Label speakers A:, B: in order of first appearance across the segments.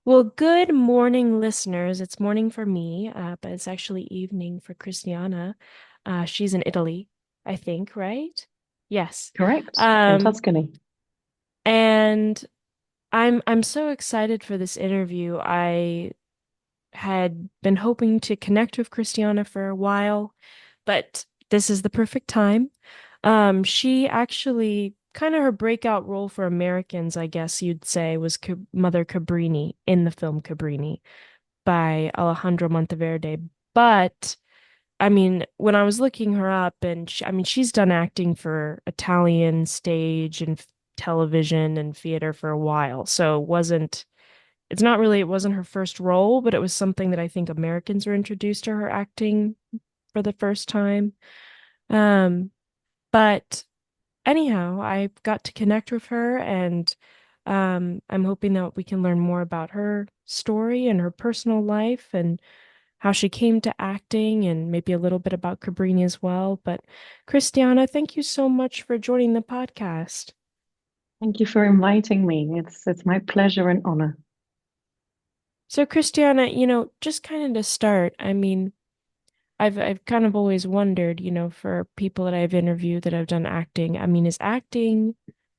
A: Well, good morning, listeners. It's morning for me, but it's actually evening for Christiana. She's in Italy, I think, right? Yes.
B: Correct. In
A: Um,
B: Tuscany.
A: and I'm so excited for this interview. I had been hoping to connect with Christiana for a while, but this is the perfect time. She actually kind of her breakout role for Americans, I guess you'd say, was Mother Cabrini in the film Cabrini by Alejandro Monteverde. But I mean, when I was looking her up, and I mean, she's done acting for Italian stage and television and theater for a while. So it wasn't her first role, but it was something that I think Americans were introduced to her acting for the first time. Um, but anyhow, I got to connect with her, and I'm hoping that we can learn more about her story and her personal life and how she came to acting and maybe a little bit about Cabrini as well. But Christiana, thank you so much for joining the podcast.
B: Thank you for inviting me. It's my pleasure and honor.
A: So Christiana, just kind of to start, I mean, I've kind of always wondered, for people that I've interviewed that have done acting, I mean, is acting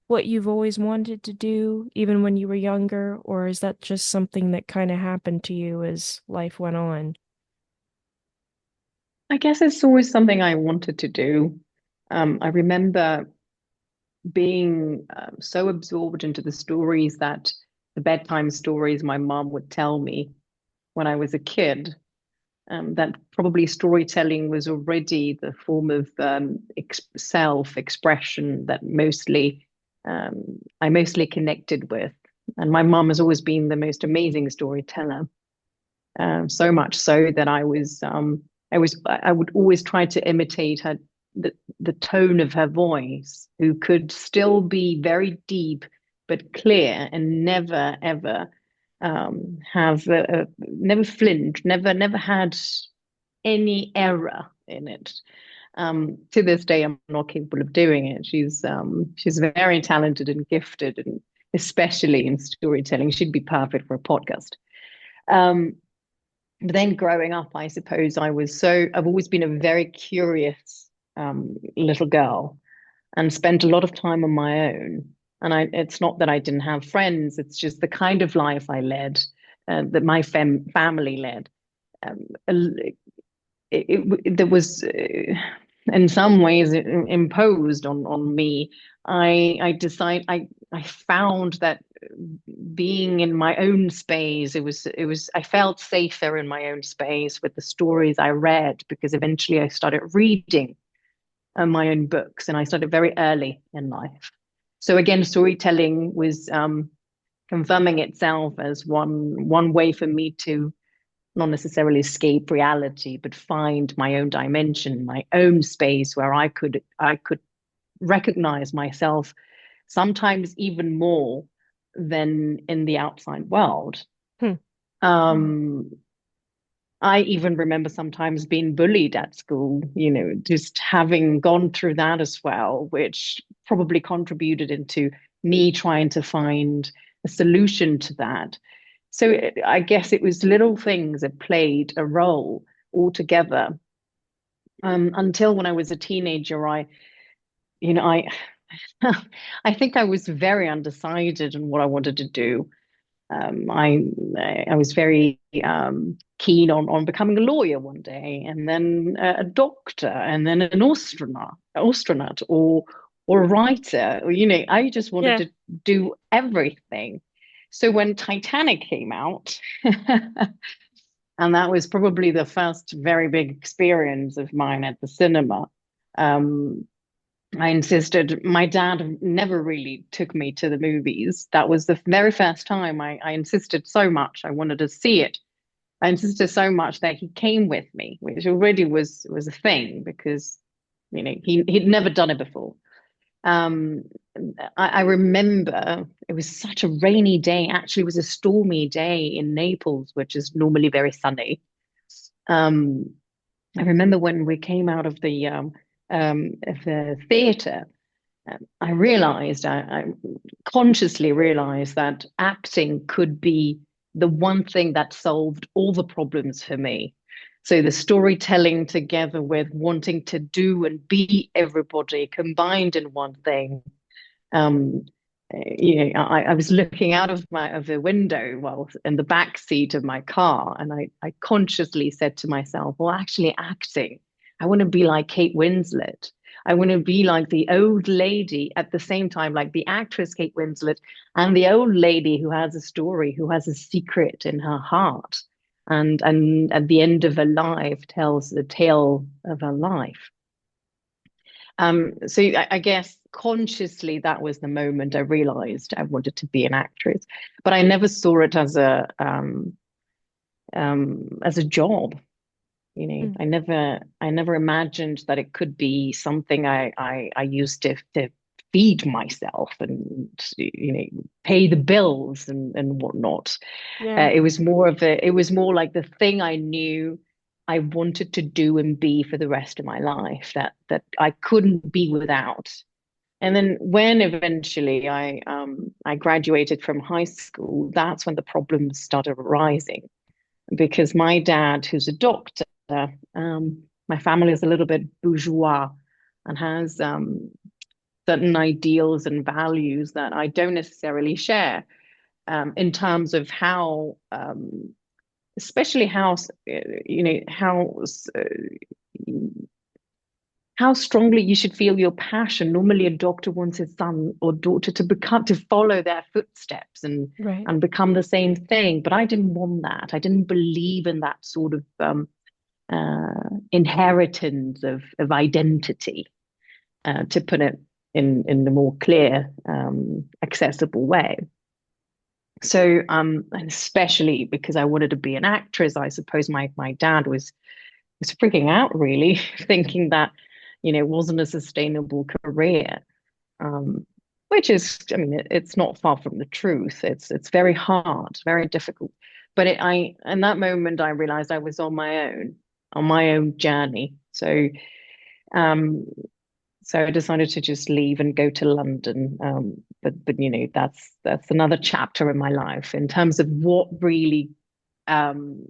A: what you've always wanted to do, even when you were younger, or is that just something that kind of happened to you as life went on?
B: I guess it's always something I wanted to do. I remember being so absorbed into the stories that the bedtime stories my mom would tell me when I was a kid, that probably storytelling was already the form of self-expression that um, I mostly connected with. And my mom has always been the most amazing storyteller. So much so that I would always try to imitate her, the tone of her voice, who could still be very deep but clear and never ever have never flinch, never had any error in it. To this day, I'm not capable of doing it. She's very talented and gifted, and especially in storytelling, she'd be perfect for a podcast. Um, but then growing up, I suppose I've always been a very curious little girl and spent a lot of time on my own. And it's not that I didn't have friends, it's just the kind of life I led, that my family led. Um, that was, in some ways, imposed on me. I found that being in my own space, I felt safer in my own space with the stories I read, because eventually I started reading my own books, and I started very early in life. So again, storytelling was confirming itself as one way for me to not necessarily escape reality, but find my own dimension, my own space where I could recognize myself, sometimes even more than in the outside world.
A: Hmm.
B: Um, I even remember sometimes being bullied at school, just having gone through that as well, which probably contributed into me trying to find a solution to that. So I guess it was little things that played a role altogether. Until when I was a teenager, you know, I, I think I was very undecided on what I wanted to do. Um, I I was very keen on becoming a lawyer one day, and then a doctor, and then an astronaut, or a writer. I just wanted
A: Yeah.
B: to do everything. So when Titanic came out, and that was probably the first very big experience of mine at the cinema. Um, I insisted. My dad never really took me to the movies. That was the very first time I insisted so much. I wanted to see it. I insisted so much that he came with me, which already was a thing, because he'd never done it before. Um, I remember it was such a rainy day. Actually, it was a stormy day in Naples, which is normally very sunny. Um, I remember when we came out of the theater, I consciously realized that acting could be the one thing that solved all the problems for me. So the storytelling together with wanting to do and be everybody combined in one thing. Um, I was looking out of the window, well, in the back seat of my car, and I consciously said to myself, well, actually acting, I want to be like Kate Winslet. I want to be like the old lady at the same time, like the actress Kate Winslet, and the old lady who has a story, who has a secret in her heart, and at the end of her life tells the tale of her life. So I guess consciously that was the moment I realized I wanted to be an actress, but I never saw it as a job. You know,
A: Mm.
B: I never imagined that it could be something I used to feed myself and pay the bills and whatnot.
A: Yeah.
B: It was more like the thing I knew I wanted to do and be for the rest of my life, that I couldn't be without. And then when eventually I graduated from high school, that's when the problems started arising, because my dad, who's a doctor, my family is a little bit bourgeois and has certain ideals and values that I don't necessarily share, in terms of how, especially how strongly you should feel your passion. Normally, a doctor wants his son or daughter to follow their footsteps
A: Right.
B: and become the same thing. But I didn't want that. I didn't believe in that sort of inheritance of identity, to put it in the more clear, accessible way. So, and especially because I wanted to be an actress, I suppose my dad was freaking out, really, thinking that it wasn't a sustainable career. Um, which is, I mean, it's not far from the truth. It's very hard, very difficult. But in that moment, I realized I was on my own journey. Um, so I decided to just leave and go to London. But that's another chapter in my life in terms of what really, um,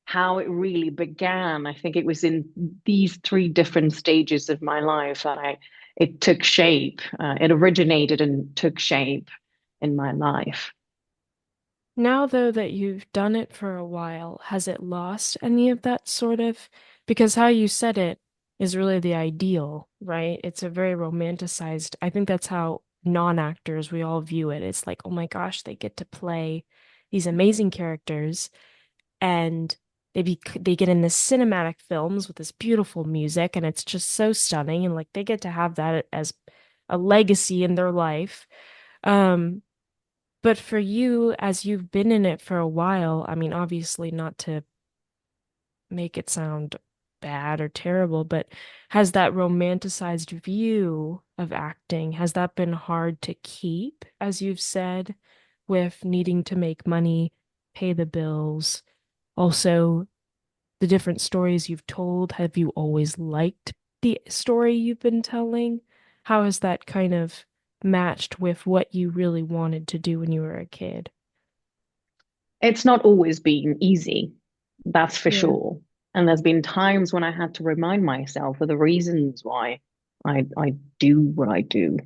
B: how it really began. I think it was in these three different stages of my life that it took shape. It originated and took shape in my life.
A: Now, though, that you've done it for a while, has it lost any of that sort of? Because how you said it is really the ideal, right? It's a very romanticized. I think that's how non-actors we all view it. It's like, oh my gosh, they get to play these amazing characters, and they get in this cinematic films with this beautiful music, and it's just so stunning, and like they get to have that as a legacy in their life. Um, but for you, as you've been in it for a while, I mean, obviously not to make it sound bad or terrible, but has that romanticized view of acting, has that been hard to keep, as you've said, with needing to make money, pay the bills? Also, the different stories you've told, have you always liked the story you've been telling? How has that kind of matched with what you really wanted to do when you were a kid?
B: It's not always been easy, that's for
A: Yeah.
B: sure. And there's been times when I had to remind myself of the reasons why I do what I do.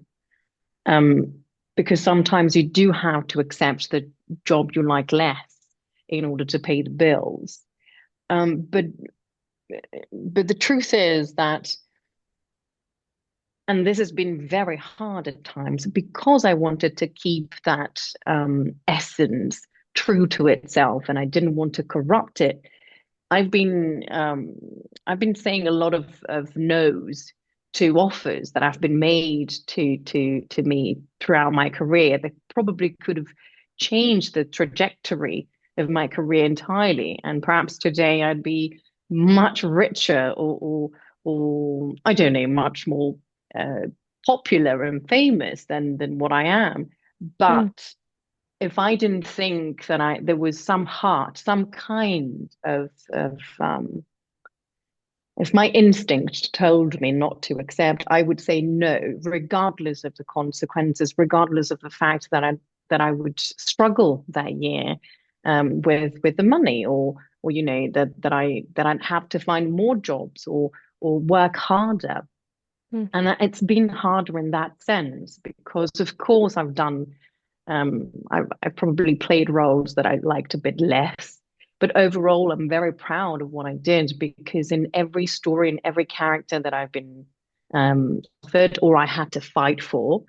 B: Um, because sometimes you do have to accept the job you like less in order to pay the bills. But the truth is that, and this has been very hard at times, because I wanted to keep that essence true to itself, and I didn't want to corrupt it. I've been um, I've been saying a lot of no's to offers that have been made to me throughout my career that probably could have changed the trajectory of my career entirely. And perhaps today I'd be much richer, or I don't know, much more uh, popular and famous than what I am.
A: Mm.
B: But if I didn't think that there was some heart, some kind of if my instinct told me not to accept, I would say no, regardless of the consequences, regardless of the fact that I would struggle that year. with the money, or that I'd have to find more jobs or work harder.
A: Mm.
B: And it's been harder in that sense because, of course, I've probably played roles that I liked a bit less. But overall, I'm very proud of what I did because in every story, in every character that I've been offered or I had to fight for,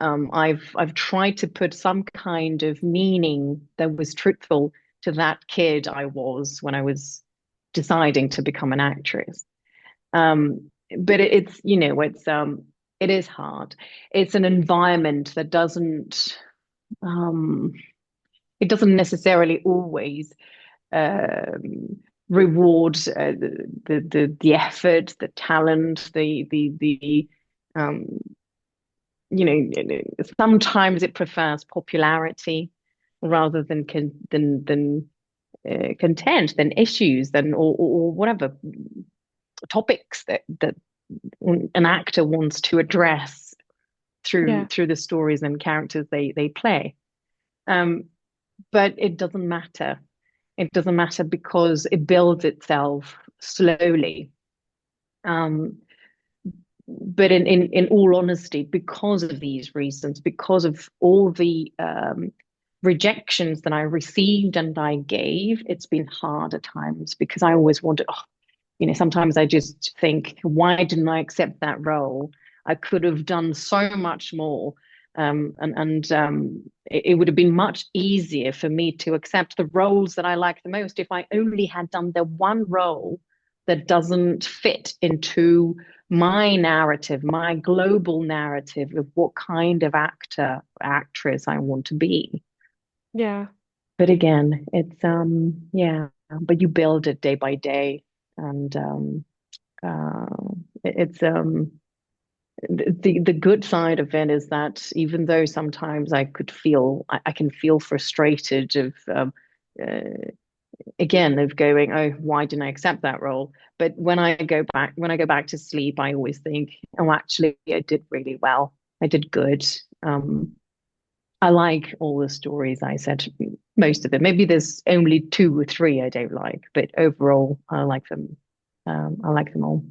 B: I've tried to put some kind of meaning that was truthful to that kid I was when I was deciding to become an actress. But it is hard. It's an environment that um, necessarily always um, reward the effort, the talent, the um, sometimes it prefers popularity rather than content, than issues, than or whatever topics that an actor wants to address
A: Yeah.
B: through the stories and characters they play. Um, but it doesn't matter. It doesn't matter because it builds itself slowly. Um, but in all honesty, because of these reasons, because of all the rejections that I received and I gave, it's been hard at times because I always wanted, sometimes I just think, why didn't I accept that role? I could have done so much more. It would have been much easier for me to accept the roles that I like the most if I only had done the one role that doesn't fit into my narrative, my global narrative of what kind of actor, actress I want to be.
A: Yeah.
B: But again, it's yeah, but you build it day by day, and uh, it's the good side of it is that even though sometimes I can feel frustrated of uh, again of going, oh, why didn't I accept that role? But when I go back to sleep, I always think, oh, actually, I did really well. I did good. Um, I like all the stories I said, most of them. Maybe there's only two or three I don't like, but overall, I like them. I like them all.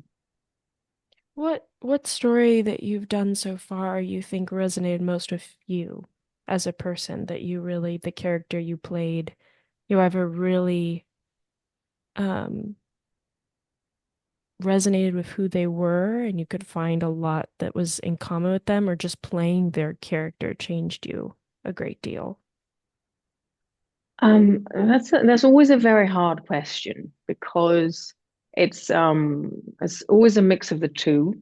A: What story that you've done so far you think resonated most with you as a person that you really the character you played, you ever really um resonated with who they were and you could find a lot that was in common with them or just playing their character changed you a great deal?
B: That's always a very hard question because it's always a mix of the two,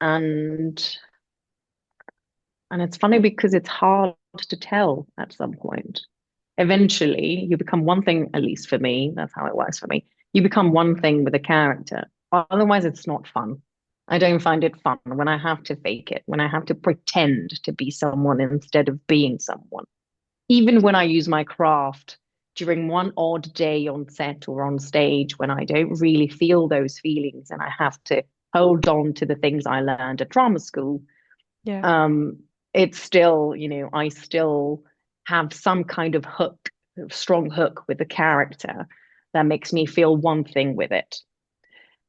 B: and it's funny because it's hard to tell at some point. Eventually, you become one thing, at least for me, that's how it works for me. You become one thing with a character. Otherwise, it's not fun. I don't find it fun when I have to fake it, when I have to pretend to be someone instead of being someone. Even when I use my craft during one odd day on set or on stage when I don't really feel those feelings and I have to hold on to the things I learned at drama school,
A: Yeah.
B: um, it's still, I still have some kind of hook, strong hook with the character that makes me feel one thing with it.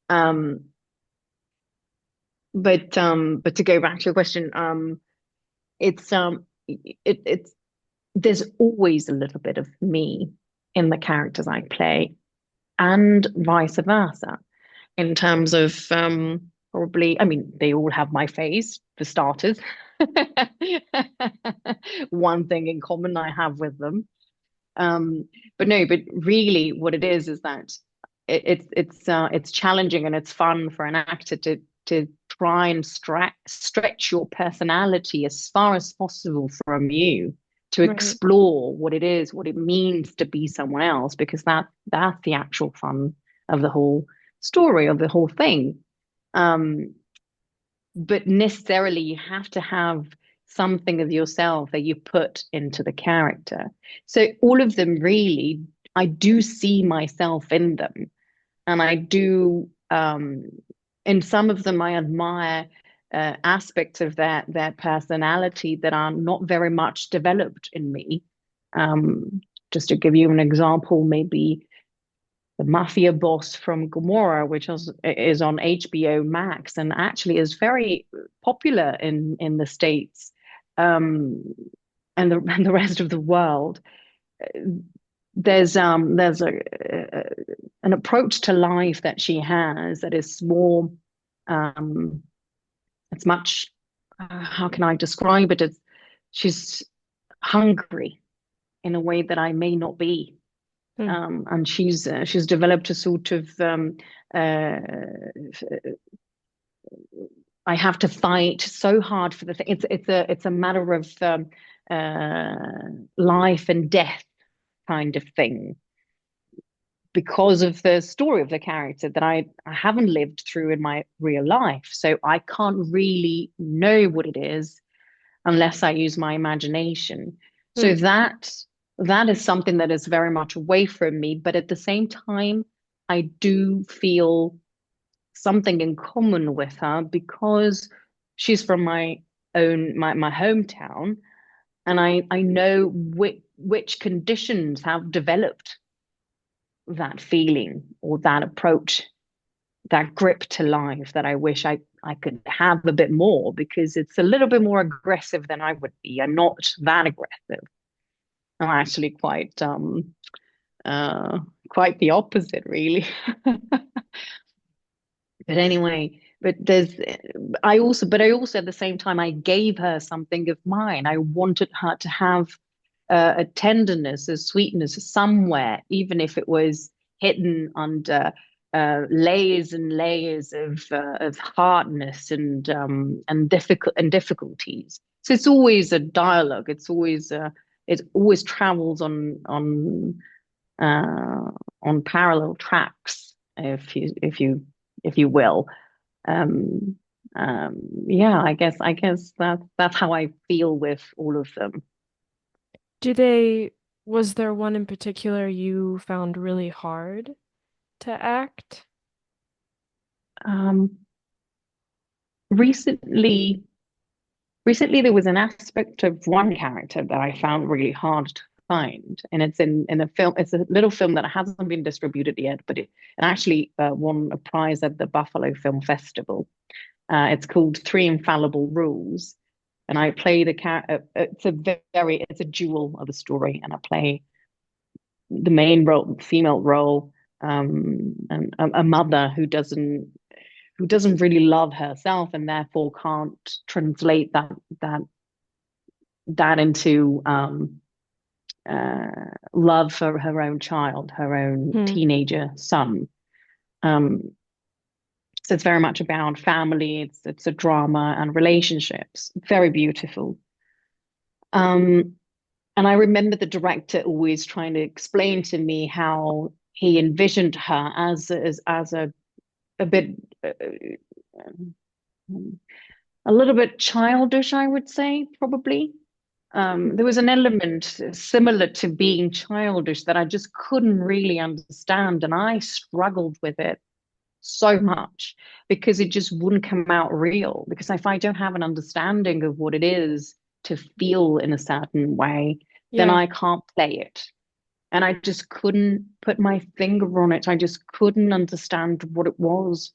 B: Um, but to go back to your question, it's it's there's always a little bit of me in the characters I play, and vice versa. In terms of probably, I mean, they all have my face for starters. One thing in common I have with them. Um, but no, but really, what it is that it's challenging and it's fun for an actor to try and stretch your personality as far as possible from you to
A: Right.
B: explore what it is, what it means to be someone else, because that's the actual fun of the whole story of the whole thing. Um, but necessarily you have to have something of yourself that you put into the character. So all of them really, I do see myself in them, and I do. In some of them, I admire aspects of their personality that are not very much developed in me. Um, just to give you an example, maybe the mafia boss from Gomorrah, which is on HBO Max and actually is very popular in the States, um, and the rest of the world. There's an approach to life that she has that is more, um, it's much, how can I describe it? She's hungry in a way that I may not be.
A: Hmm.
B: And she's developed a sort of, uh, I have to fight so hard for the thing. It's a matter of, life and death kind of thing, because of the story of the character that I haven't lived through in my real life. So I can't really know what it is unless I use my imagination.
A: Hmm.
B: So that is something that is very much away from me. But at the same time, I do feel something in common with her because she's from my hometown, and I know which conditions have developed that feeling or that approach, that grip to life that I wish I could have a bit more, because it's a little bit more aggressive than I would be. I'm not that aggressive. I'm actually uh quite the opposite, really. But anyway, I also at the same time I gave her something of mine. I wanted her to have a tenderness, a sweetness somewhere, even if it was hidden under layers and layers of hardness and difficulties. So it's always a dialogue. It always travels on parallel tracks, if you will. Um, yeah, I guess that's how I feel with all of them.
A: Do they, was there one in particular you found really hard to act?
B: Um, recently, recently there was an aspect of one character that I found really hard to find, and it's in a film. It's a little film that hasn't been distributed yet, but it actually won a prize at the Buffalo Film Festival. It's called Three Infallible Rules, and I play the character. It's a jewel of a story, and I play the main role, female role, and a mother who doesn't really love herself and therefore can't translate that that into love for her own child, her own
A: Hmm.
B: teenager son. Um, so it's very much about family. It's a drama and relationships. Very beautiful. Um, and I remember the director always trying to explain to me how he envisioned her as a bit a little bit childish, I would say, probably. There was an element similar to being childish that I just couldn't really understand, and I struggled with it so much because it just wouldn't come out real. Because if I don't have an understanding of what it is to feel in a certain way, then
A: Yeah.
B: I can't play it. And I just couldn't put my finger on it. I just couldn't understand what it was.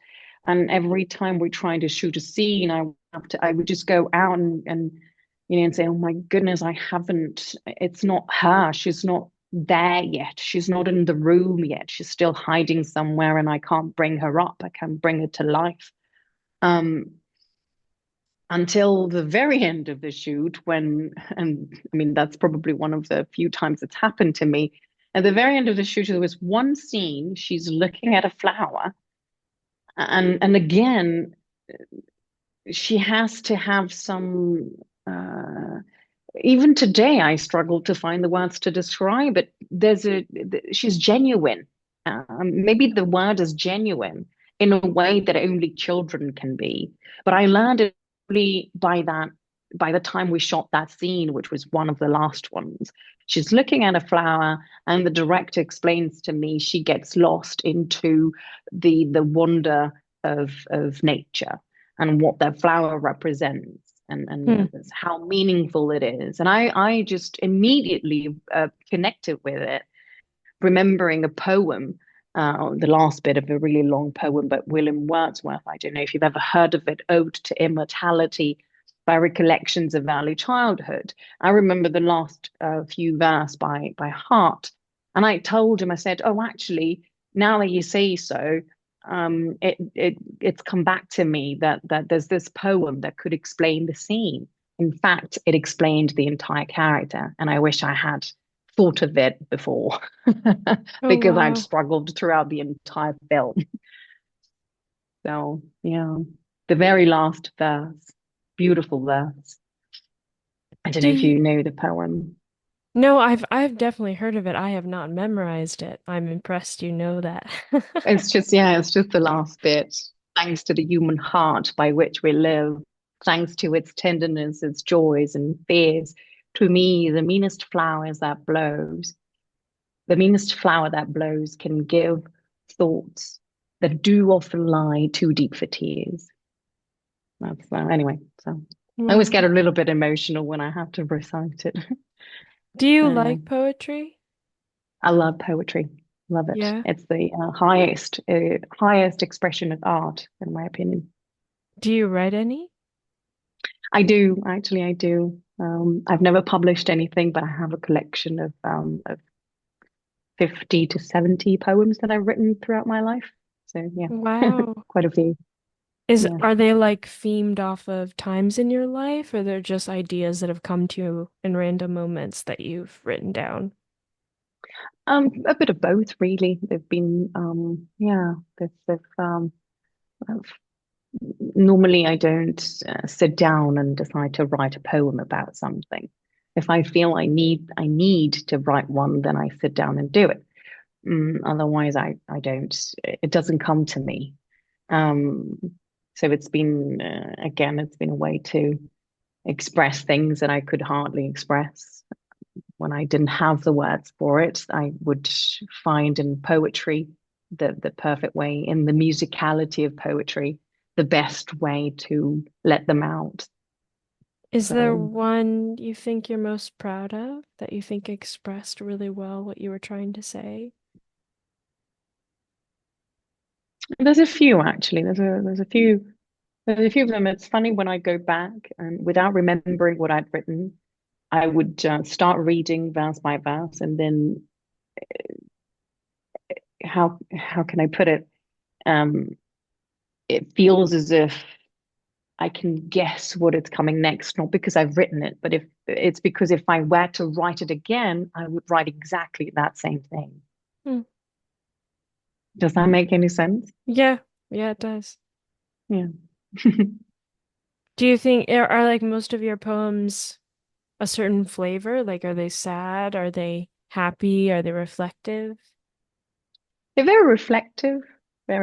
B: And every time we tried to shoot a scene, I would just go out and and say, oh my goodness, I haven't, it's not her. She's not there yet. She's not in the room yet. She's still hiding somewhere and I can't bring her up. I can't bring her to life. Um, until the very end of the shoot, and I mean that's probably one of the few times it's happened to me. At the very end of the shoot, there was one scene, she's looking at a flower, and again she has to have some, uh even today I struggle to find the words to describe it. She's genuine. Maybe the word is genuine in a way that only children can be. But I learned it really by the time we shot that scene, which was one of the last ones. She's looking at a flower, and the director explains to me she gets lost into the wonder of nature and what that flower represents. and
A: Hmm.
B: how meaningful it is. And I just immediately connected with it, remembering a poem, the last bit of a really long poem, but William Wordsworth. I don't know if you've ever heard of it, Ode to Immortality by Recollections of Early Childhood. I remember the last few verse by heart. And I told him, I said, oh, actually, now that you say so, it's come back to me that there's this poem that could explain the scene. In fact, it explained the entire character, and I wish I had thought of it before
A: Oh,
B: because I'd
A: wow.
B: struggled throughout the entire film. So, yeah, the very last verse, beautiful verse. I don't
A: Do
B: know if
A: you
B: you know the poem.
A: No, I've definitely heard of it. I have not memorized it. I'm impressed you know that.
B: It's just the last bit. Thanks to the human heart by which we live, thanks to its tenderness, its joys and fears, to me, the meanest flower that blows can give thoughts that do often lie too deep for tears. That's anyway. So I always get
A: Wow.
B: a little bit emotional when I have to recite it.
A: Do you
B: Uh,
A: like poetry?
B: I love poetry. Love it.
A: Yeah.
B: It's the highest expression of art, in my opinion.
A: Do you write any?
B: I do actually. I do. I've never published anything, but I have a collection of 50 to 70 poems that I've written throughout my life. So yeah,
A: Wow.
B: quite a few. Yeah.
A: Are they like themed off of times in your life, or they're just ideas that have come to you in random moments that you've written down?
B: A bit of both, really. They've been, yeah, uh, normally I don't sit down and decide to write a poem about something. If I feel I need to write one, then I sit down and do it. Otherwise, I don't. It doesn't come to me. Um, so it's been again, it's been a way to express things that I could hardly express when I didn't have the words for it. I would find in poetry the perfect way, in the musicality of poetry, the best way to let them out.
A: Is there
B: So
A: one you think you're most proud of that you think expressed really well what you were trying to say?
B: there's a few actually. There's a few of them. It's funny when I go back and without remembering what I'd written, I would start reading verse by verse, and then how can I put it? Um, it feels as if I can guess what it's coming next, not because I've written it, but if it's because if I were to write it again, I would write exactly that same thing.
A: Hmm.
B: Does that make any sense?
A: Yeah, yeah, it does.
B: Yeah.
A: Do you think are like most of your poems a certain flavor? Like, are they sad? Are they happy? Are they reflective?
B: They're very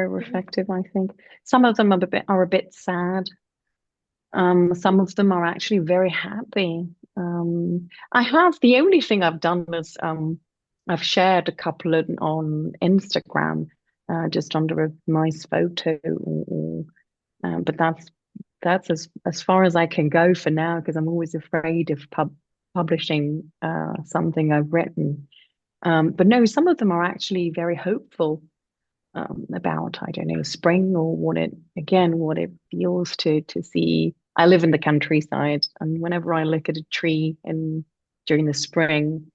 A: Mhm.
B: reflective, I think. Some of them are a bit sad. Some of them are actually very happy. I have the only thing I've done is I've shared a couple on Instagram, just under a nice photo, but that's as far as I can go for now because I'm always afraid of publishing something I've written. But no, some of them are actually very hopeful about, I don't know, spring or what it feels to see. I live in the countryside, and whenever I look at a tree in during the spring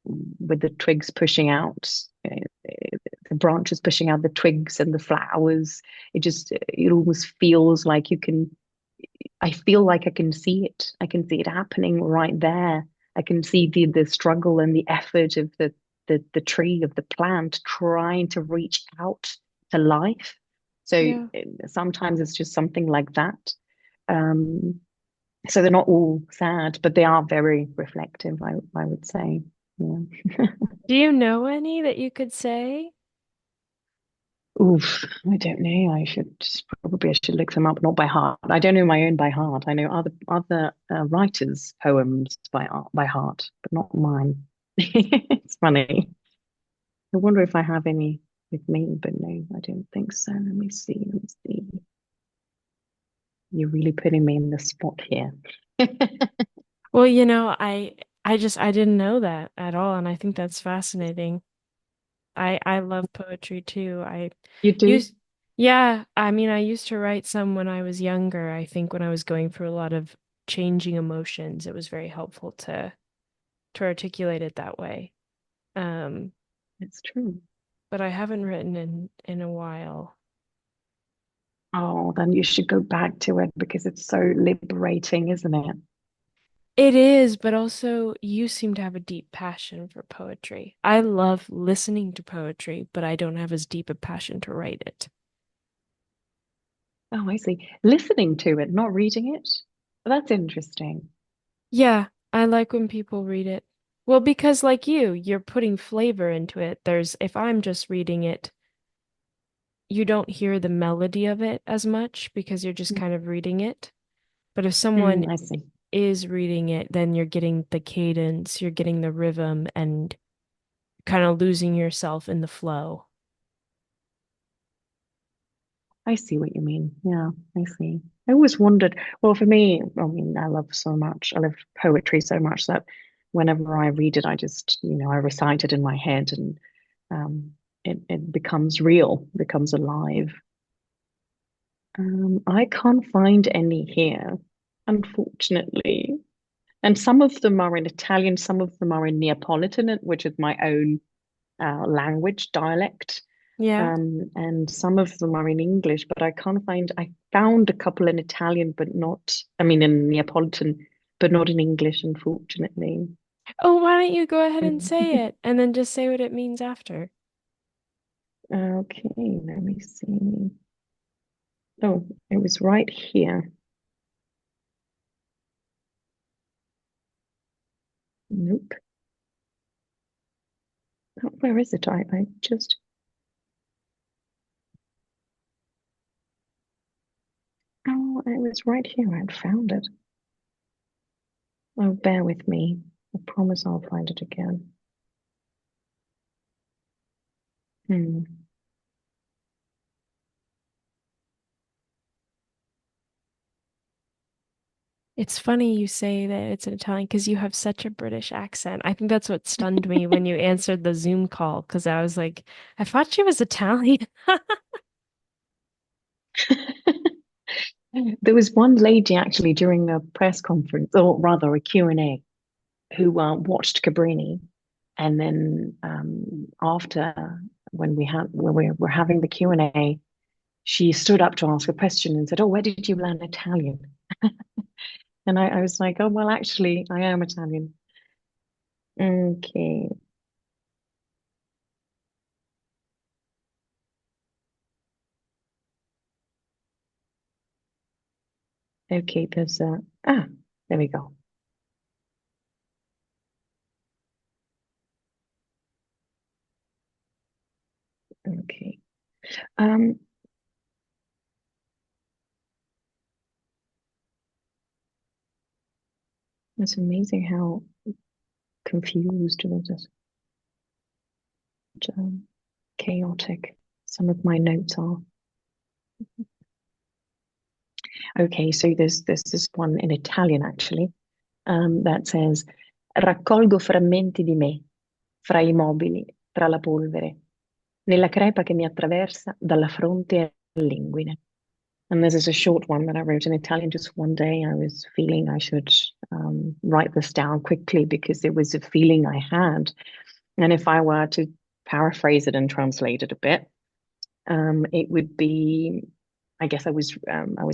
B: with the twigs pushing out, the branches pushing out the twigs and the flowers, it almost feels like you can. I feel like I can see it. I can see it happening right there. I can see the struggle and the effort of the tree of the plant trying to reach out to life. So
A: Yeah.
B: sometimes it's just something like that. Um, so they're not all sad, but they are very reflective, I would say. Yeah.
A: Do you know any that you could say?
B: Oof, I don't know. I should look them up, not by heart. I don't know my own by heart. I know other writers' poems by heart, but not mine. It's funny. I wonder if I have any with me, but no, I don't think so. Let me see. Let me see. you're really putting me in the spot here.
A: Well, I didn't know that at all, and I think that's fascinating. I love poetry too. I
B: You do?
A: used Yeah, I mean I used to write some when I was younger. I think when I was going through a lot of changing emotions, it was very helpful to articulate it that way. Um,
B: It's true.
A: but I haven't written in a while.
B: Oh, then you should go back to it because it's so liberating, isn't it?
A: It is, but also you seem to have a deep passion for poetry. I love listening to poetry, but I don't have as deep a passion to write it.
B: Oh, I see. Listening to it, not reading it. That's interesting.
A: Yeah, I like when people read it. Well, because like you're putting flavor into it. If I'm just reading it, you don't hear the melody of it as much because you're just kind of reading it. But if someone
B: I see.
A: is reading it, then you're getting the cadence, you're getting the rhythm, and kind of losing yourself in the flow.
B: I see what you mean. Yeah, I see. I always wondered, well, for me, I mean, I love poetry so much that whenever I read it, I just, I recite it in my head and um, it becomes real, becomes alive. I can't find any here, unfortunately. And some of them are in Italian, some of them are in Neapolitan, which is my own language, dialect.
A: Yeah.
B: And some of them are in English, but I found a couple in Italian, but not, I mean, in Neapolitan, but not in English, unfortunately.
A: Oh, why don't you go ahead and
B: Mm.
A: say it and then just say what it means after?
B: Okay, let me see. Oh, it was right here. Nope. Oh, where is it? I just, oh, it was right here. I'd found it. Oh, bear with me. I promise I'll find it again. Hmm.
A: It's funny you say that it's an Italian because you have such a British accent. I think that's what stunned me when you answered the Zoom call because I was like, I thought she was Italian.
B: There was one lady actually during a press conference, or rather a Q&A, who watched Cabrini. And then after when we were having the Q&A, she stood up to ask a question and said, "Oh, where did you learn Italian?" And I was like, "Oh, well, actually, I am Italian." Okay, okay. There we go. Okay. Um, it's amazing how confused and just chaotic some of my notes are. Okay, so there's this one in Italian actually that says raccolgo frammenti di me fra i mobili, tra la polvere, nella crepa che mi attraversa dalla fronte all'inguine. And this is a short one that I wrote in Italian just one day. I was feeling I should write this down quickly because it was a feeling I had. And if I were to paraphrase it and translate it a bit, it would be, I guess I was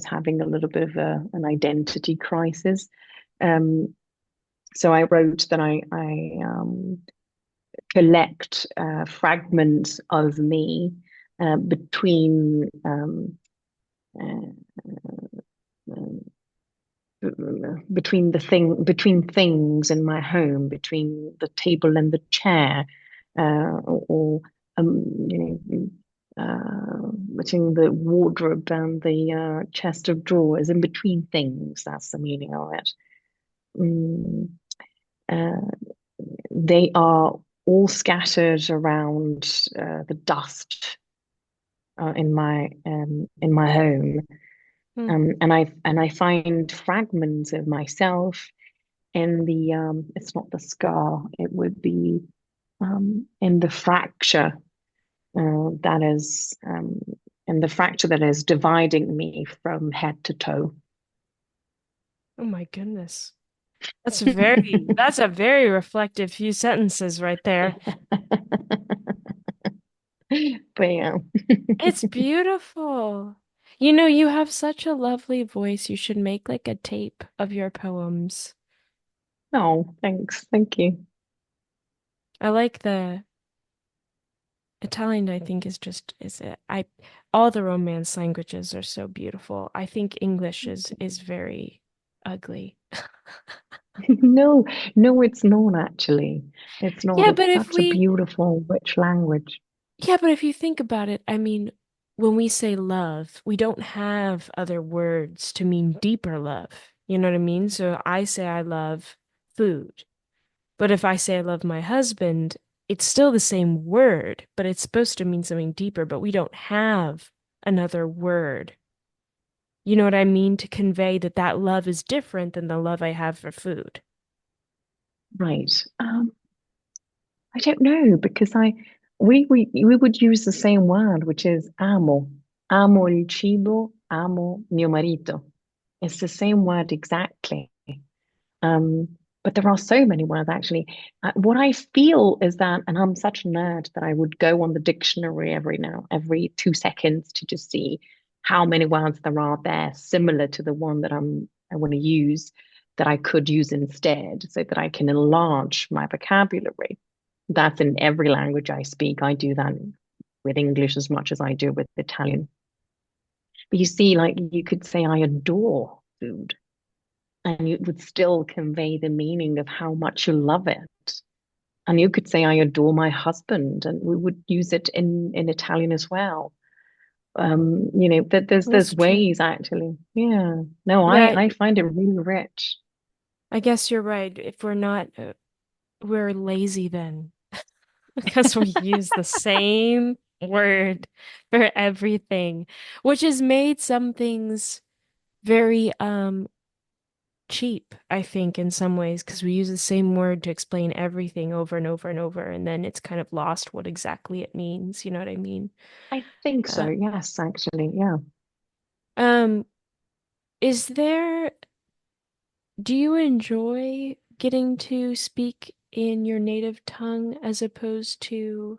B: having a little bit of an identity crisis. Um, so I wrote that I collect fragments of me between uh, between things in my home, between the table and the chair, or you know, between the wardrobe and the chest of drawers, in between things. That's the meaning of it. Mm, uh, they are all scattered around the dust in my home.
A: Hmm.
B: And I find fragments of myself in the it's not the scar, it would be in the fracture that is in the fracture that is dividing me from head to toe.
A: Oh my goodness. That's a very reflective few sentences right there.
B: But yeah.
A: It's beautiful. You know, you have such a lovely voice. You should make like a tape of your poems.
B: Oh, thanks. Thank you.
A: I like the Italian, I think is just is it I all the Romance languages are so beautiful. I think English is very ugly.
B: No, no, it's not actually. It's not.
A: Yeah,
B: It's
A: but if
B: such a
A: we
B: beautiful, rich language.
A: yeah, but if you think about it, I mean, when we say love, we don't have other words to mean deeper love. You know what I mean? So I say I love food. But if I say I love my husband, it's still the same word, but it's supposed to mean something deeper, but we don't have another word. You know what I mean? To convey that that love is different than the love I have for food.
B: Right. I don't know because we would use the same word, which is amo. Amo il cibo, amo mio marito. It's the same word exactly. Um, but there are so many words actually. What I feel is that, and I'm such a nerd that I would go on the dictionary every 2 seconds to just see how many words there are there similar to the one that I want to use that I could use instead so that I can enlarge my vocabulary. That's in every language I speak. I do that with English as much as I do with Italian. But you see, like you could say, I adore food, and it would still convey the meaning of how much you love it. And you could say, I adore my husband, and we would use it in Italian as well. That there's
A: That's true.
B: ways actually. Yeah. No, I
A: Yeah,
B: I find it really rich.
A: I guess you're right. If we're not, we're lazy then because we use the same word for everything, which has made some things very cheap, I think, in some ways, because we use the same word to explain everything over and over and over, and then it's kind of lost what exactly it means. You know what I mean?
B: I think so.
A: Uh,
B: Yes, actually. Yeah.
A: um, is there, do you enjoy getting to speak in your native tongue as opposed to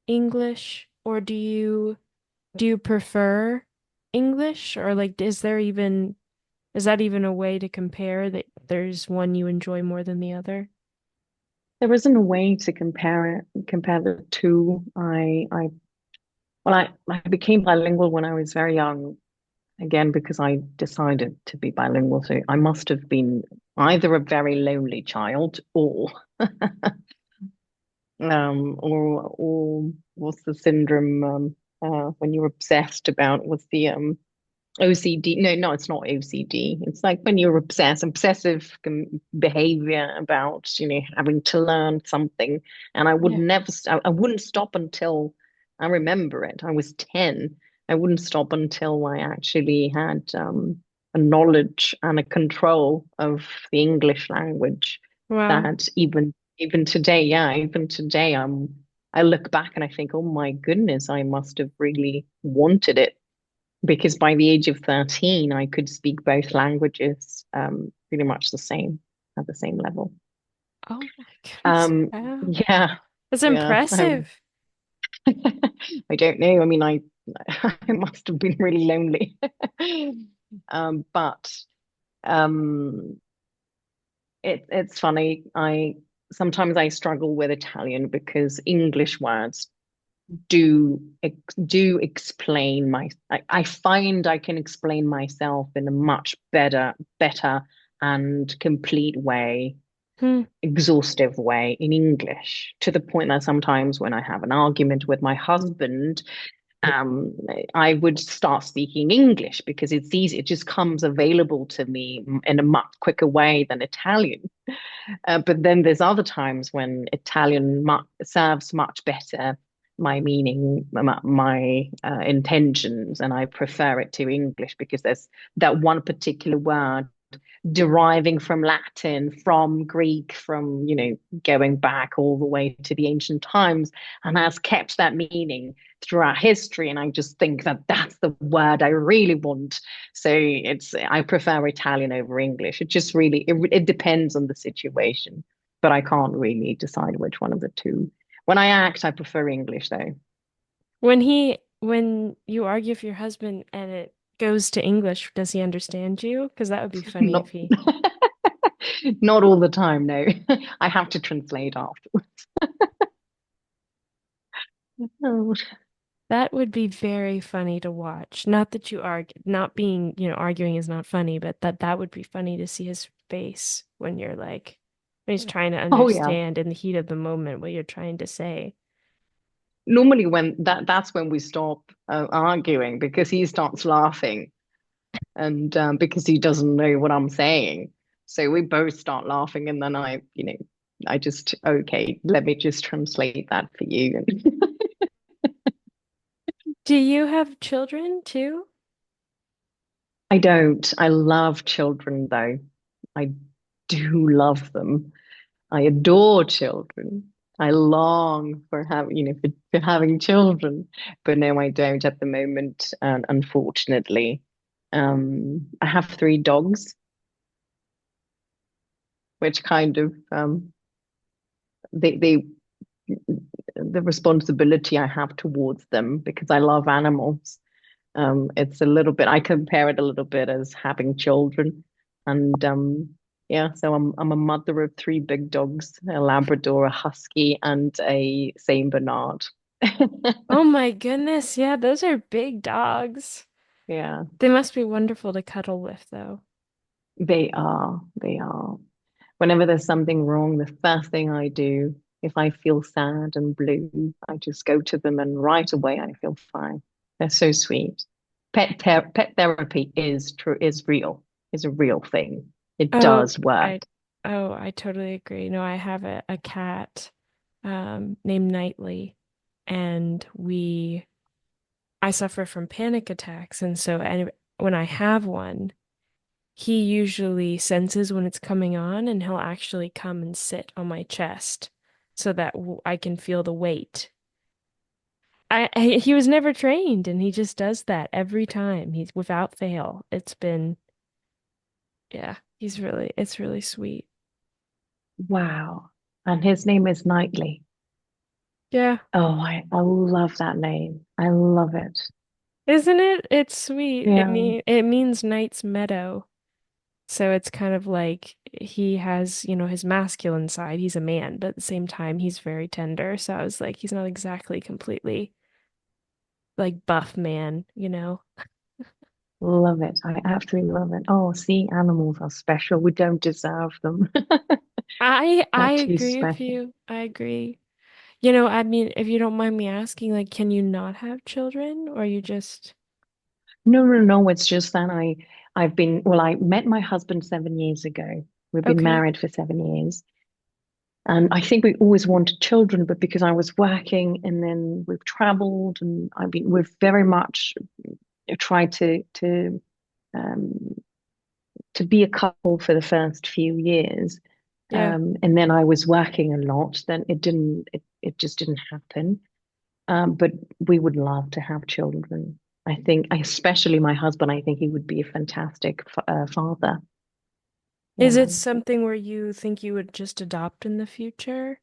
A: English, or do you prefer English, or like is that even a way to compare that there's one you enjoy more than the other?
B: There isn't a way to compare the two. I became bilingual when I was very young, again because I decided to be bilingual. So I must have been either a very lonely child or what's the syndrome when you're obsessed about what's the OCD? No, no, it's not OCD. It's like when you're obsessive behavior about, having to learn something. And I would
A: Yeah.
B: never, I wouldn't stop until I remember it. I was 10. I wouldn't stop until I actually had a knowledge and a control of the English language
A: Wow.
B: that even today, yeah, even today, I look back and I think, oh my goodness, I must have really wanted it because by the age of 13, I could speak both languages pretty much at the same level.
A: Oh my goodness.
B: Um,
A: Wow.
B: yeah,
A: That's
B: yeah.
A: impressive.
B: I don't know. I mean, I must have been really lonely. But um, it's funny. I sometimes I struggle with Italian because English words do explain I find I can explain myself in a much better and complete way,
A: Hmm.
B: exhaustive way in English, to the point that sometimes when I have an argument with my husband, um, I would start speaking English because it's easy. It just comes available to me in a much quicker way than Italian. But then there's other times when Italian serves much better. my meaning, my intentions, and I prefer it to English because there's that one particular word deriving from Latin, from Greek, from, going back all the way to the ancient times, and has kept that meaning throughout history. And I just think that that's the word I really want. So I prefer Italian over English. It just really, it depends on the situation, but I can't really decide which one of the two. When I act, I prefer English though.
A: When you argue with your husband and it goes to English, does he understand you? Because that would be funny if
B: Not
A: he.
B: not all the time, no. I have to translate afterwards. Oh.
A: That would be very funny to watch. Not that you argue, not being, arguing is not funny, but that would be funny to see his face when you're like, when he's trying to
B: Oh yeah.
A: understand in the heat of the moment what you're trying to say.
B: Normally when that's when we stop arguing because he starts laughing and because he doesn't know what I'm saying. So we both start laughing and then I just, okay, let me just translate that for you.
A: Do you have children too?
B: I don't. I love children though. I do love them. I adore children. I long for having, for having children, but no, I don't at the moment. And unfortunately, I have three dogs, which kind of they the responsibility I have towards them because I love animals. It's a little bit. I compare it a little bit as having children, and yeah. So I'm a mother of three big dogs: a Labrador, a Husky, and a Saint Bernard.
A: Oh my goodness. Yeah, those are big dogs.
B: Yeah,
A: They must be wonderful to cuddle with, though.
B: they are. They are. Whenever there's something wrong, the first thing I do, if I feel sad and blue, I just go to them and right away I feel fine. They're so sweet. Pet therapy is true, is real, is a real thing. It
A: Oh,
B: does work.
A: I totally agree. No, I have a cat named Knightley, and I suffer from panic attacks, and so when I have one, he usually senses when it's coming on, and he'll actually come and sit on my chest so that I can feel the weight. He was never trained, and he just does that every time. He's without fail. Yeah, it's really sweet.
B: Wow. And his name is Knightley.
A: Yeah.
B: Oh, I love that name. I love it.
A: Isn't it? It's sweet.
B: Yeah.
A: It means Knight's Meadow. So it's kind of like he has, his masculine side. He's a man, but at the same time he's very tender. So I was like, he's not exactly completely like buff man.
B: Love it. I absolutely love it. Oh, see, animals are special. We don't deserve them.
A: I
B: They're too
A: agree with
B: special.
A: you. I agree. I mean, if you don't mind me asking, like, can you not have children or you just
B: No, no, no. It's just that well, I met my husband 7 years ago. We've been
A: okay.
B: married for 7 years. And I think we always wanted children, but because I was working and then we've traveled and we've very much tried um, to be a couple for the first few years.
A: Yeah.
B: And then I was working a lot, then it just didn't happen. But we would love to have children. I think, especially my husband, I think he would be a fantastic father.
A: Is
B: Yeah.
A: it something where you think you would just adopt in the future?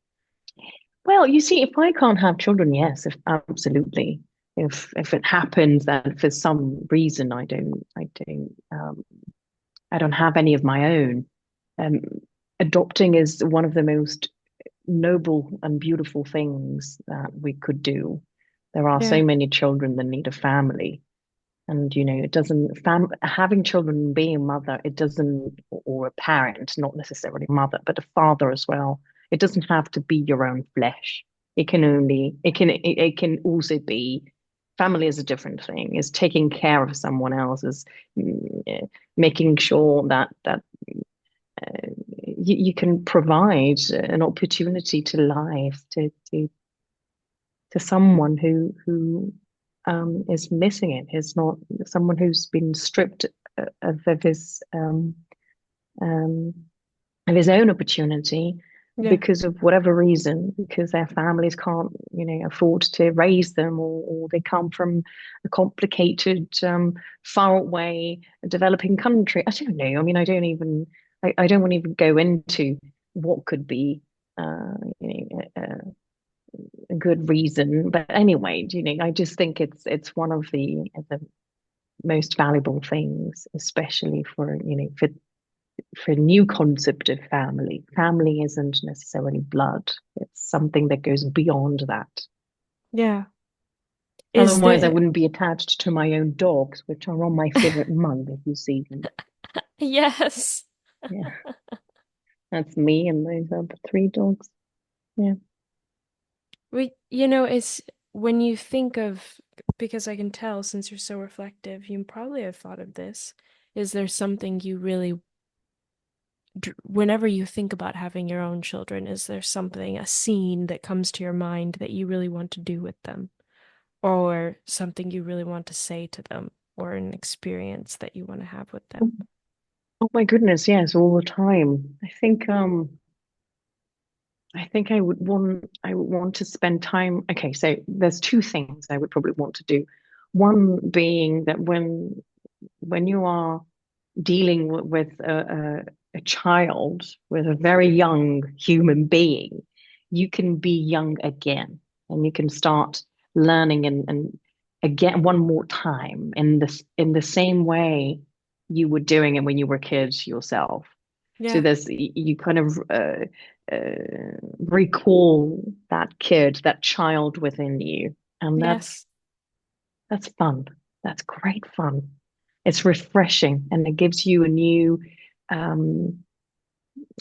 B: Well, you see, if I can't have children, yes, absolutely. If it happens that for some reason I don't have any of my own, um, adopting is one of the most noble and beautiful things that we could do. There are so
A: Yeah.
B: many children that need a family. And it doesn't having children, being a mother, it doesn't, or a parent, not necessarily mother, but a father as well. It doesn't have to be your own flesh. It can also be family is a different thing. Is taking care of someone else, is making sure that you can provide an opportunity to life, to to someone who is missing it, is not someone who's been stripped of um, of his own opportunity
A: Yeah.
B: because of whatever reason, because their families can't, afford to raise them, or they come from a complicated, far away, developing country. I don't know. I mean, I don't want to even go into what could be, a good reason. But anyway, I just think it's one of the most valuable things, especially for a new concept of family. Family isn't necessarily blood. It's something that goes beyond that.
A: Yeah. Is
B: Otherwise, I
A: the
B: wouldn't be attached to my own dogs, which are on my favorite mug if you see them.
A: yes.
B: Yeah, that's me and those other three dogs. Yeah.
A: It's when you think of, because I can tell since you're so reflective, you probably have thought of this. Is there something you really, whenever you think about having your own children, is there something, a scene that comes to your mind that you really want to do with them? Or something you really want to say to them, or an experience that you want to have with them?
B: Oh my goodness, yes, all the time. I think I would want to spend time. Okay, so there's two things I would probably want to do. One being that when you are dealing with a child, with a very young human being, you can be young again, and you can start learning and again one more time in the same way you were doing it when you were kids yourself. So
A: Yeah.
B: there's you kind of recall that kid, that child within you, and that's
A: Yes.
B: that's fun. That's great fun. It's refreshing, and it gives you um,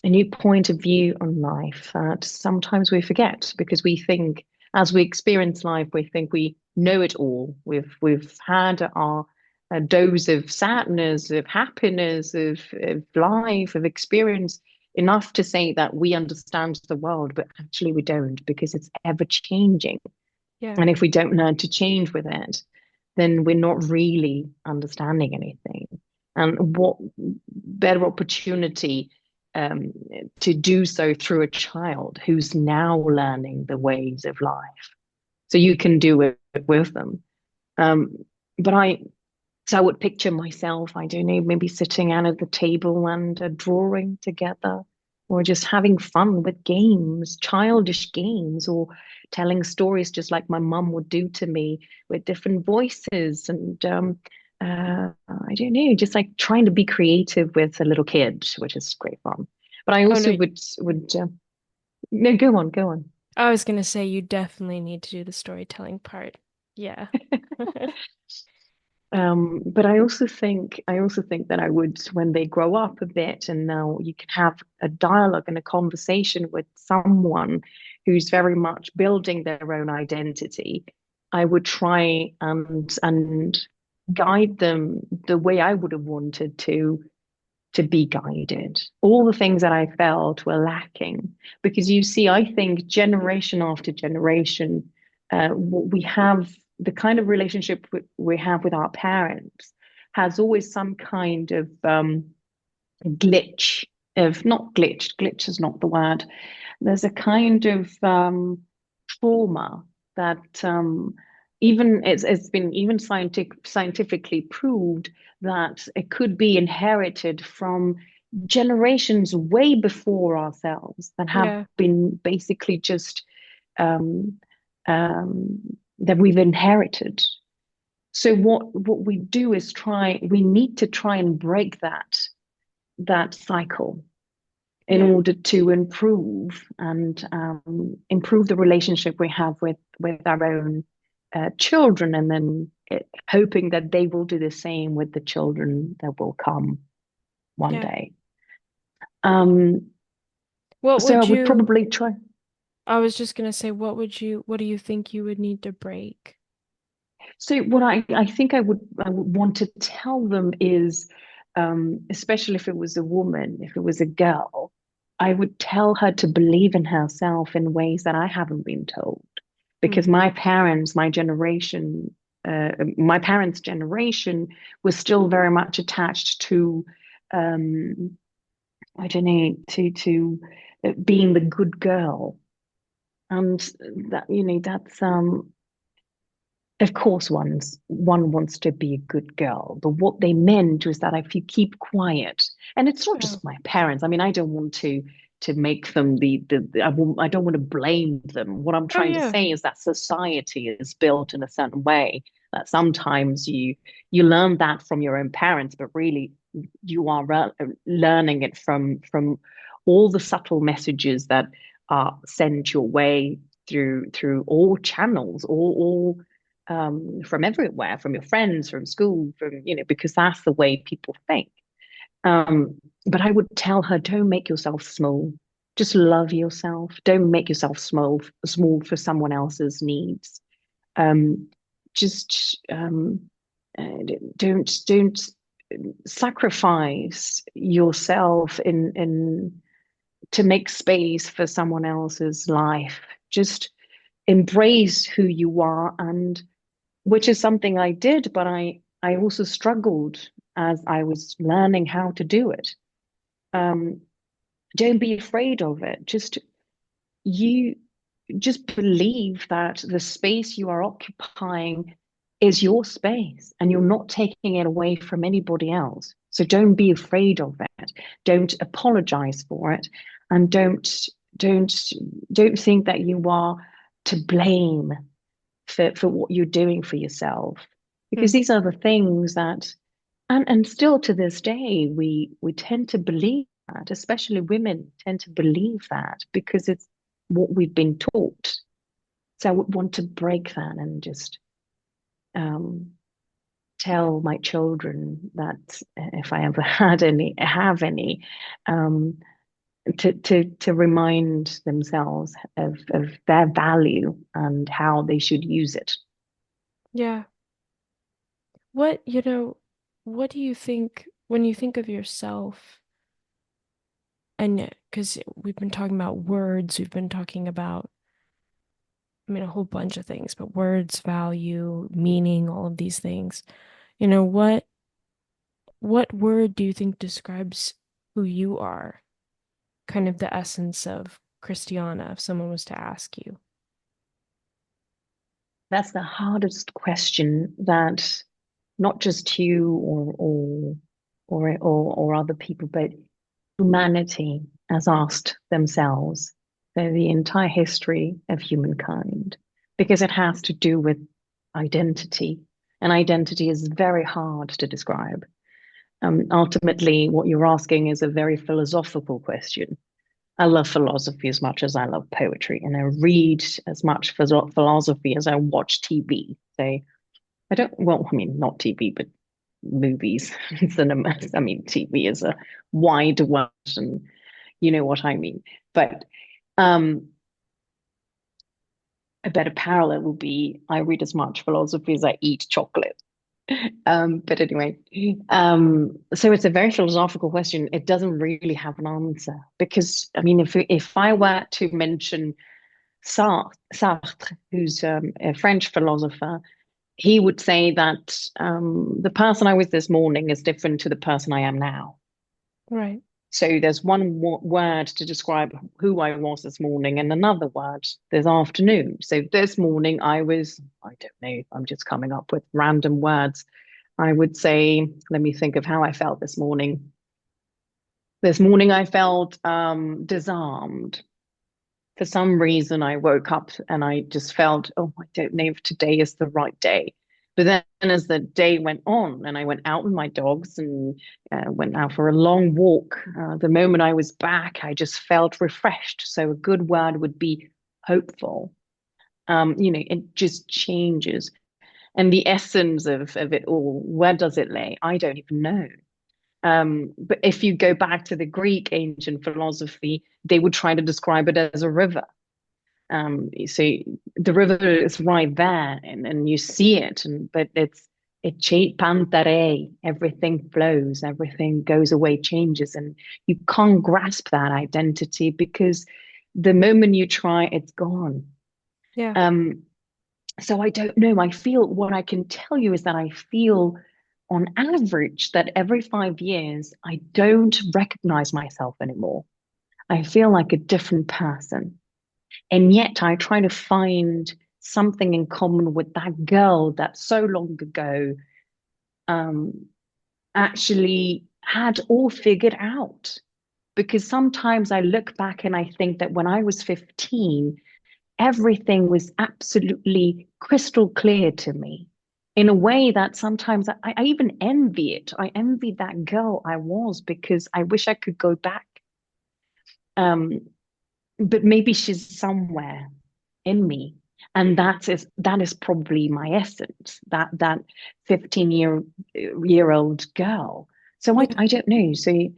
B: a new point of view on life that sometimes we forget because we think, as we experience life, we think we know it all. We've had our a dose of sadness, of happiness, of life, of experience enough to say that we understand the world, but actually we don't because it's ever changing.
A: Yeah.
B: And if we don't learn to change with it, then we're not really understanding anything. And what better opportunity um, to do so through a child who's now learning the ways of life? So you can do it with them. Um, but so I would picture myself, I don't know, maybe sitting down at the table and drawing together, or just having fun with games, childish games, or telling stories just like my mum would do to me with different voices. And I don't know, just like trying to be creative with a little kid, which is great fun. But I
A: Oh
B: also
A: no,
B: would no, go on, go on.
A: I was gonna say you definitely need to do the storytelling part. Yeah.
B: But I also think that I would, when they grow up a bit, and now you can have a dialogue and a conversation with someone who's very much building their own identity. I would try and guide them the way I would have wanted to be guided. All the things that I felt were lacking, because you see, I think generation after generation, we have the kind of relationship we have with our parents has always some kind of glitch of not glitch is not the word. There's a kind of trauma that even it's been even scientifically proved that it could be inherited from generations way before ourselves that have
A: Yeah.
B: been basically just um, um, that we've inherited. So what we do is we need to try and break that cycle in
A: Yeah.
B: order to improve the relationship we have with our own children, and then hoping that they will do the same with the children that will come one
A: Yeah.
B: day. Um,
A: What
B: so I
A: would
B: would
A: you,
B: probably try.
A: I was just gonna say, what do you think you would need to break?
B: So what I think I would want to tell them is, especially if it was a woman, if it was a girl, I would tell her to believe in herself in ways that I haven't been told. because
A: Mm.
B: my parents' generation was still very much attached to, I don't know, to being the good girl, and that that's of course one wants to be a good girl, but what they meant was that if you keep quiet, and it's not
A: Oh.
B: just my parents. I mean, I don't want to make them I don't want to blame them. What I'm
A: Oh
B: trying to
A: yeah.
B: say is that society is built in a certain way that sometimes you learn that from your own parents, but really you are learning it from all the subtle messages that are sent your way through all channels, all from everywhere, from your friends, from school, from because that's the way people think. But I would tell her, don't make yourself small. Just love yourself. Don't make yourself small for someone else's needs. Um, just don't sacrifice yourself in to make space for someone else's life. Just embrace who you are, and which is something I did, but I also struggled as I was learning how to do it. Um, don't be afraid of it. You just believe that the space you are occupying is your space and you're not taking it away from anybody else. So don't be afraid of it. Don't apologize for it, and don't don't think that you are to blame for what you're doing for yourself, because
A: Mm.
B: these are the things that and still to this day we tend to believe that, especially women tend to believe that because it's what we've been taught. So I would want to break that and just um, tell my children that if I ever have any, um, to remind themselves of their value and how they should use it.
A: Yeah. What do you think when you think of yourself? And because we've been talking about words, we've been talking about, I mean, a whole bunch of things, but words, value, meaning, all of these things. You know, what word do you think describes who you are? Kind of the essence of Christiana, if someone was to ask you.
B: That's the hardest question that not just you or other people, but humanity has asked themselves for the entire history of humankind, because it has to do with identity, and identity is very hard to describe. Ultimately, what you're asking is a very philosophical question. I love philosophy as much as I love poetry, and I read as much philosophy as I watch TV. So I don't, well, I mean, not TV, but movies, cinema. I mean, TV is a wide world, and you know what I mean. But um, a better parallel would be I read as much philosophy as I eat chocolate. But anyway, so it's a very philosophical question. It doesn't really have an answer because, I mean, if I were to mention Sartre, who's a French philosopher, he would say that the person I was this morning is different to the person I am now.
A: Right.
B: So there's one word to describe who I was this morning, and another word this afternoon. So this morning I don't know, I'm just coming up with random words. I would say, let me think of how I felt this morning. This morning I felt disarmed. For some reason, I woke up and I just felt, oh, I don't know if today is the right day. But then as the day went on and I went out with my dogs and went out for a long walk, the moment I was back, I just felt refreshed. So a good word would be hopeful. It just changes. And the essence of it all, where does it lay? I don't even know. But if you go back to the Greek ancient philosophy, they would try to describe it as a river. So the river is right there, and you see it, but it pantare. Everything flows, everything goes away, changes, and you can't grasp that identity because the moment you try, it's gone.
A: Yeah.
B: So I don't know. I feel what I can tell you is that I feel on average that every 5 years, I don't recognize myself anymore. I feel like a different person. And yet I try to find something in common with that girl that so long ago um, actually had all figured out. Because sometimes I look back and I think that when I was 15, everything was absolutely crystal clear to me in a way that sometimes I even envy it. I envy that girl I was because I wish I could go back. Um, but maybe she's somewhere in me. And that is probably my essence, that 15 year old girl. So I,
A: Yeah.
B: I don't know. So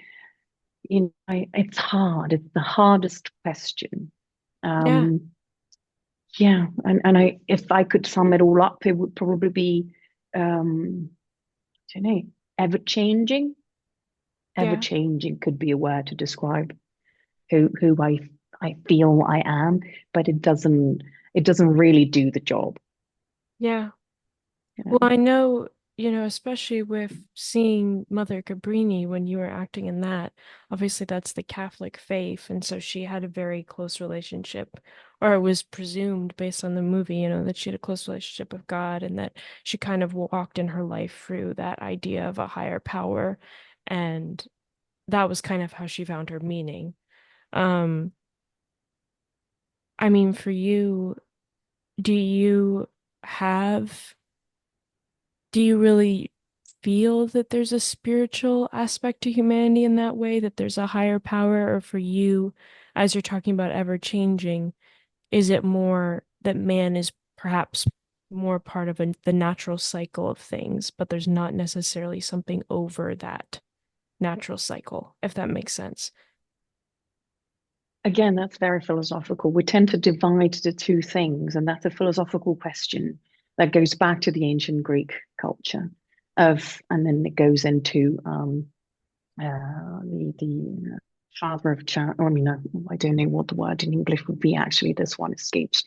B: it's hard. It's the hardest question.
A: Yeah.
B: Um, Yeah, and I if I could sum it all up, it would probably be I don't know, ever changing. Ever
A: Yeah.
B: changing could be a word to describe who I feel I am, but it doesn't really do the job.
A: Yeah.
B: You
A: Well,
B: know?
A: I know, especially with seeing Mother Cabrini when you were acting in that, obviously that's the Catholic faith, and so she had a very close relationship, or it was presumed based on the movie, that she had a close relationship with God and that she kind of walked in her life through that idea of a higher power, and that was kind of how she found her meaning. Um, I mean, for you, do you have do you really feel that there's a spiritual aspect to humanity in that way, that there's a higher power? Or for you, as you're talking about ever changing, is it more that man is perhaps more part of the natural cycle of things, but there's not necessarily something over that natural cycle, if that makes sense?
B: Again, that's very philosophical. We tend to divide the two things, and that's a philosophical question that goes back to the ancient Greek culture and then it goes into the father of church. I mean, I don't know what the word in English would be. Actually, this one escapes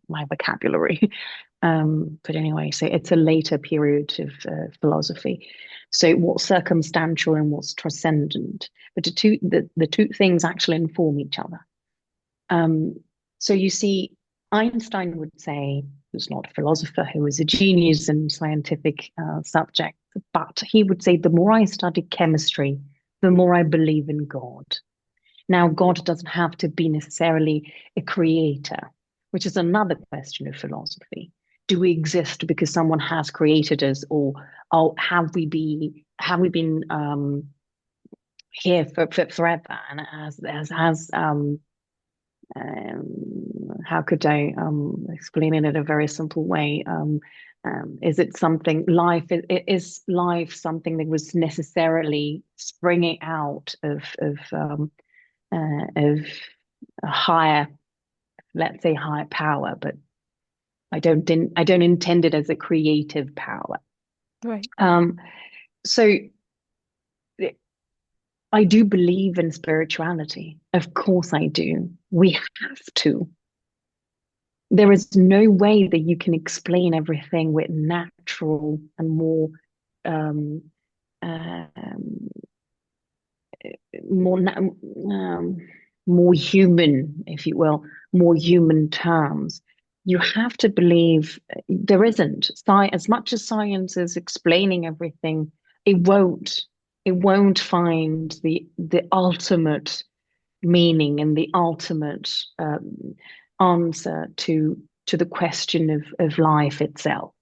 B: my vocabulary. But anyway, so it's a later period of philosophy. So what's circumstantial and what's transcendent, but the two things actually inform each other. Um, so you see, Einstein would say, who's not a philosopher, who was a genius in scientific subjects, but he would say, the more I study chemistry, the more I believe in God. Now, God doesn't have to be necessarily a creator, which is another question of philosophy. Do we exist because someone has created us, or have we been here for forever? And how could I explain it in a very simple way? Is it something life is life something that was necessarily springing out of a higher, let's say higher power, but I don't intend it as a creative power.
A: Right.
B: Um, so I do believe in spirituality. Of course I do. We have to. There is no way that you can explain everything with natural and um, um, more um, more human, if you will, more human terms. You have to believe there isn't. As much as science is explaining everything, it won't. It won't find the ultimate meaning and the ultimate answer to the question of life itself.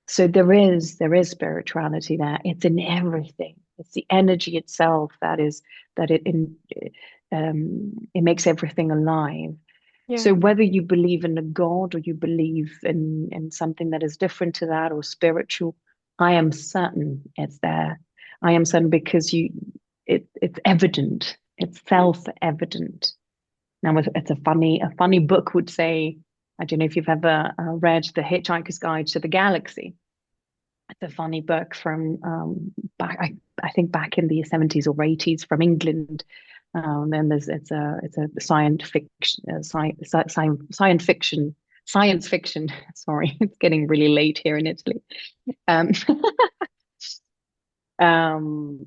B: So there is spirituality there. It's in everything. It's the energy itself that it makes everything alive.
A: Yeah.
B: So whether you believe in a God or you believe in something that is different to that or spiritual, I am certain it's there. I am certain because it's evident. It's self-evident. Now, it's a funny book would say, I don't know if you've ever read The Hitchhiker's Guide to the Galaxy. It's a funny book from I think back in the 70s or 80s from England. Then it's a science fiction science fiction. Sorry, it's getting really late here in Italy. Um, um,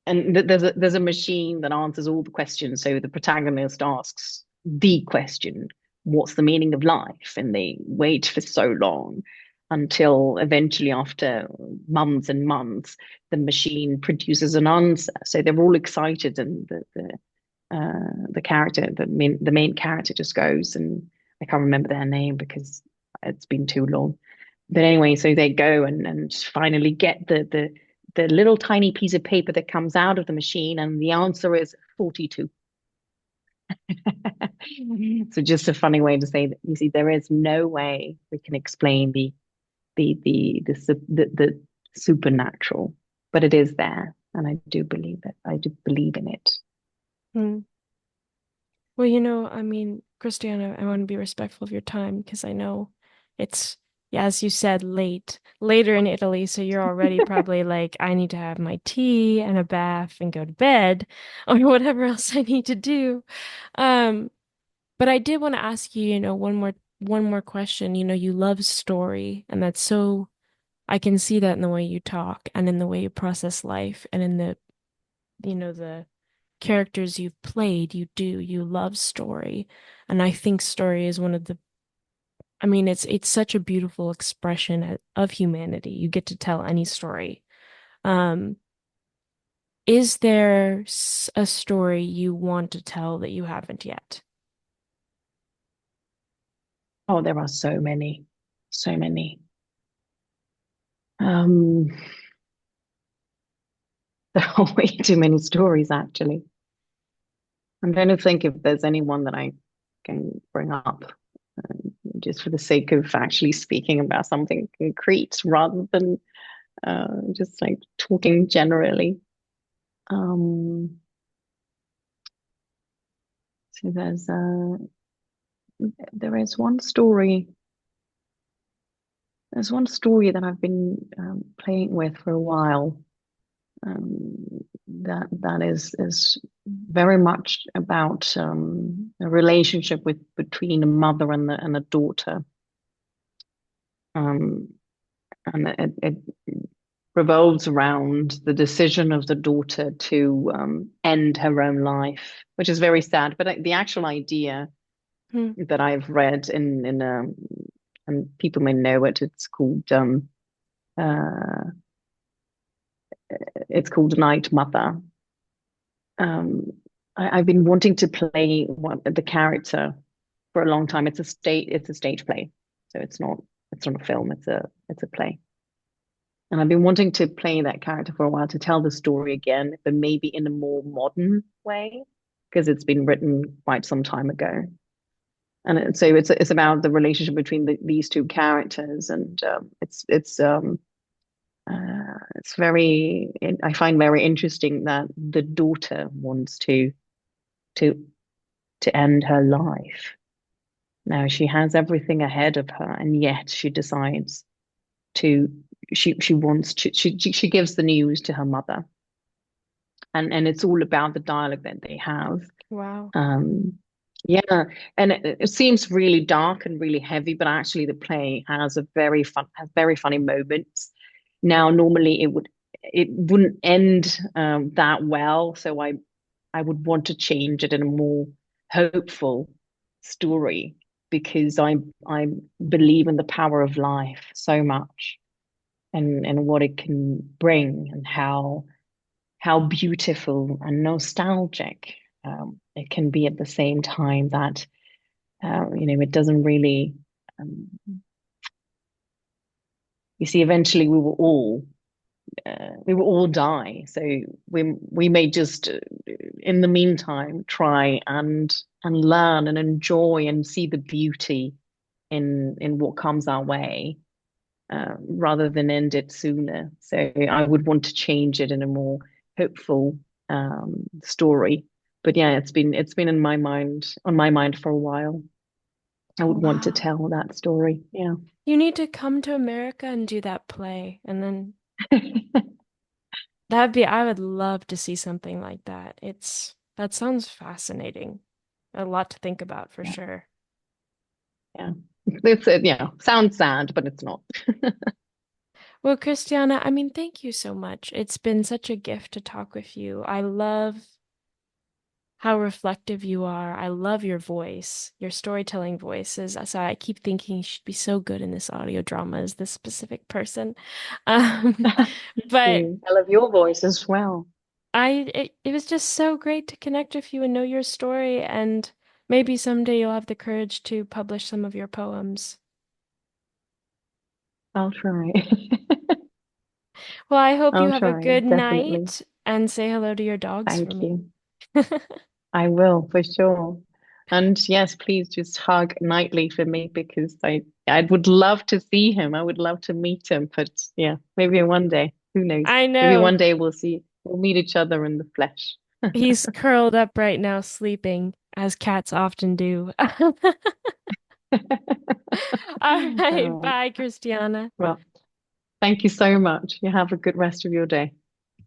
B: and there's a machine that answers all the questions. So the protagonist asks the question, "What's the meaning of life?" And they wait for so long until eventually, after months and months, the machine produces an answer. So they're all excited, and the character, the main character, just goes, and I can't remember their name because it's been too long. But anyway, so they go and finally get the little tiny piece of paper that comes out of the machine, and the answer is 42. So just a funny way to say that, you see, there is no way we can explain the supernatural, but it is there, and I do believe it. I do believe in it.
A: Hmm. Well, I mean, Christiana, I want to be respectful of your time because I know it's, yeah, as you said, later in Italy. So you're already probably like, I need to have my tea and a bath and go to bed or whatever else I need to do. Um, but I did want to ask you, one more question. You love story, and that's so, I can see that in the way you talk and in the way you process life and in the characters you've played, you love story. And I think story is one of the, I mean, it's such a beautiful expression of humanity. You get to tell any story. Um, is there a story you want to tell that you haven't yet?
B: Oh, there are so many, so many. Um, there are way too many stories, actually. I'm trying to think if there's anyone that I can bring up, just for the sake of actually speaking about something concrete rather than just like talking generally. Um, so there is one story. There's one story that I've been playing with for a while. That is very much about a relationship between a mother and a daughter. Um, and it revolves around the decision of the daughter to end her own life, which is very sad. But the actual idea
A: Hmm.
B: that I've read and people may know it, uh, it's called Night Mother. Um, I've been wanting to play the character for a long time. It's a stage play, so it's not a film. It's a play. And I've been wanting to play that character for a while, to tell the story again, but maybe in a more modern way, because it's been written quite some time ago. And so it's about the relationship between these two characters, and it's very, I find very interesting that the daughter wants to to end her life. Now she has everything ahead of her, and yet she decides to she wants to she gives the news to her mother, and it's all about the dialogue that they have.
A: Wow.
B: um yeah, and it seems really dark and really heavy, but actually the play has very funny moments. Now normally it wouldn't end that well, so I would want to change it in a more hopeful story, because I believe in the power of life so much, and what it can bring, and how beautiful and nostalgic it can be at the same time. That it doesn't really. Um, you see, eventually we will all die. So we may just, in the meantime, try and learn and enjoy and see the beauty in what comes our way, rather than end it sooner. So I would want to change it in a more hopeful story. But yeah, it's been on my mind for a while. I would want to
A: Wow.
B: tell that story. Yeah.
A: You need to come to America and do that play. And then I would love to see something like that. That sounds fascinating. A lot to think about for
B: Yeah.
A: sure.
B: Yeah. It's sounds sad, but it's not.
A: Well, Christiana, I mean, thank you so much. It's been such a gift to talk with you. I love how reflective you are. I love your voice, your storytelling voices. So I keep thinking you should be so good in this audio drama as this specific person. Um,
B: Thank
A: but
B: you. I love your voice as well.
A: it was just so great to connect with you and know your story, and maybe someday you'll have the courage to publish some of your poems.
B: I'll try.
A: Well, I hope you
B: I'll
A: have a
B: try,
A: good
B: definitely.
A: night and say hello to your dogs for
B: Thank
A: me.
B: you. I will for sure. And yes, please just hug nightly for me because I would love to see him. I would love to meet him. But yeah, maybe one day. Who knows?
A: I
B: Maybe
A: know
B: one day we'll meet each other in the flesh.
A: he's curled up right now sleeping, as cats often do. All
B: All
A: right,
B: right.
A: bye, Christiana.
B: Well, thank you so much. You have a good rest of your day.